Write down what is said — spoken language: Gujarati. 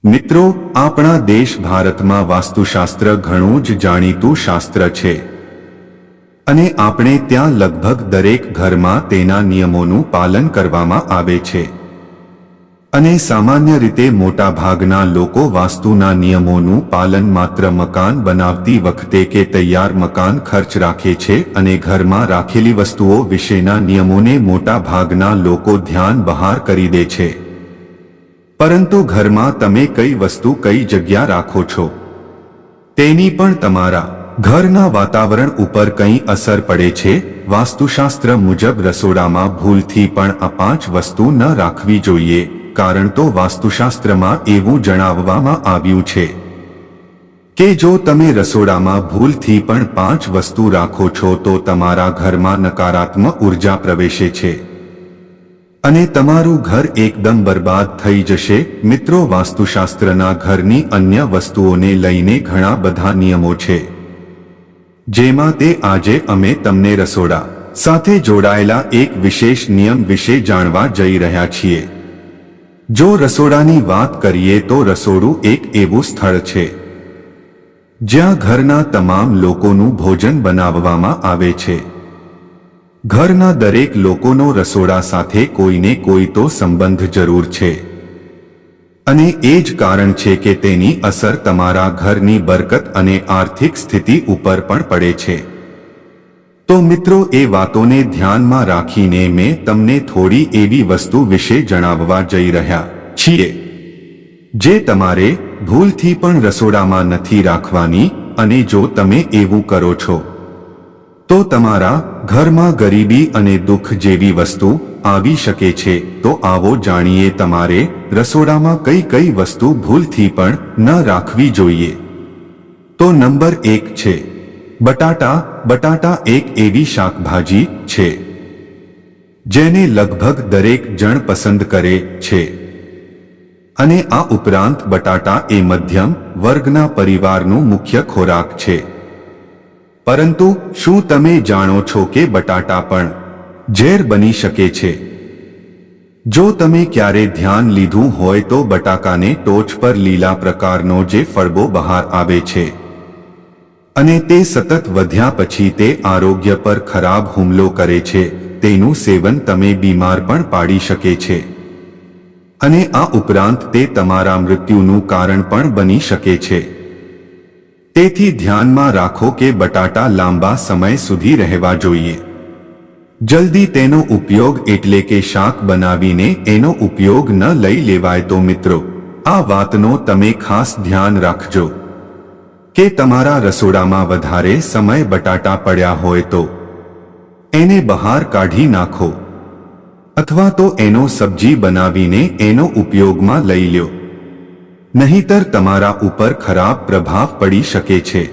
મિત્રો, આપણા દેશ ભારતમાં વાસ્તુશાસ્ત્ર ઘણું જ જાણીતું શાસ્ત્ર છે અને આપણે ત્યાં લગભગ દરેક ઘરમાં તેના નિયમોનું પાલન કરવામાં આવે છે અને સામાન્ય રીતે મોટાભાગના લોકો વાસ્તુના નિયમોનું પાલન માત્ર મકાન બનાવતી વખતે કે તૈયાર મકાન ખર્ચ રાખે છે અને ઘરમાં રાખેલી વસ્તુઓ વિશેના નિયમોને મોટાભાગના લોકો ધ્યાન બહાર કરી દે છે. પરંતુ ઘરમાં તમે કઈ વસ્તુ કઈ જગ્યા રાખો છો તેની પણ તમારા ઘરના વાતાવરણ ઉપર કઈ અસર પડે છે. વાસ્તુશાસ્ત્ર મુજબ રસોડામાં ભૂલથી પણ આ 5 વસ્તુ ન રાખવી જોઈએ, કારણ તો વાસ્તુશાસ્ત્રમાં એવું જણાવવામાં આવ્યું છે કે જો તમે રસોડામાં ભૂલથી પણ 5 વસ્તુ રાખો છો તો તમારા ઘરમાં નકારાત્મક ઉર્જા પ્રવેશે છે અને તમારું ઘર એકદમ બરબાદ થઈ જશે. મિત્રો, વાસ્તુશાસ્ત્રના ઘરની અન્ય વસ્તુઓને લઈને ઘણા બધા નિયમો છે, જેમાં તે આજે અમે તમને રસોડા સાથે જોડાયેલા એક વિશેષ નિયમ વિશે જાણવા જઈ રહ્યા છીએ. જો રસોડાની વાત કરીએ તો રસોડું એક એવું સ્થળ છે જ્યાં ઘરના તમામ લોકોનું ભોજન બનાવવામાં આવે છે. ઘરના દરેક લોકોનો રસોડા સાથે કોઈને કોઈ તો સંબંધ જરૂર છે અને એ જ કારણ છે કે તેની અસર તમારા ઘરની બરકત અને આર્થિક સ્થિતિ ઉપર પણ પડે છે. તો મિત્રો, એ વાતોને ધ્યાનમાં રાખીને મેં તમને થોડી એવી વસ્તુ વિશે જણાવવા જઈ રહ્યા છીએ જે તમારે ભૂલથી પણ રસોડામાં નથી રાખવાની, અને જો તમે એવું કરો છો તો તમારા ઘરમાં ગરીબી અને દુઃખ જેવી વસ્તુ આવી શકે છે. તો આવો જાણીએ તમારે રસોડામાં કઈ કઈ વસ્તુ ભૂલથી પણ ન રાખવી જોઈએ. તો નંબર 1 છે બટાટા. બટાટા એક એવી શાકભાજી છે જેને લગભગ દરેક જણ પસંદ કરે છે અને આ ઉપરાંત બટાટા એ મધ્યમ વર્ગના પરિવારનું મુખ્ય ખોરાક છે. પરંતુ શું તમે જાણો છો કે બટાટા પણ ઝેર બની શકે છે? જો તમે ક્યારે ધ્યાન લીધું હોય તો બટાકાને ટોચ પર લીલા પ્રકારનો જે ફળબો બહાર આવે છે અને તે સતત વધ્યા પછી તે આરોગ્ય પર ખરાબ હુમલો કરે છે, તેનું સેવન તમે બીમાર પણ પાડી શકે છે અને આ ઉપરાંત તે તમારા મૃત્યુનું કારણ પણ બની શકે છે. તેથી ધ્યાનમાં રાખો કે બટાટા લાંબા સમય સુધી રહેવા જોઈએ. જલ્દી તેનો ઉપયોગ એટલે કે શાક બનાવીને એનો ઉપયોગ ન લઈ લેવાય. તો મિત્રો, આ વાતનો તમે ખાસ ધ્યાન રાખજો કે તમારા રસોડામાં વધારે સમય બટાટા પડ્યા હોય તો એને બહાર કાઢી નાખો અથવા તો એનો સબ્જી બનાવીને એનો ઉપયોગમાં લઈ લ્યો, નહીંતર તમારા ઉપર ખરાબ પ્રભાવ પડી શકે છે.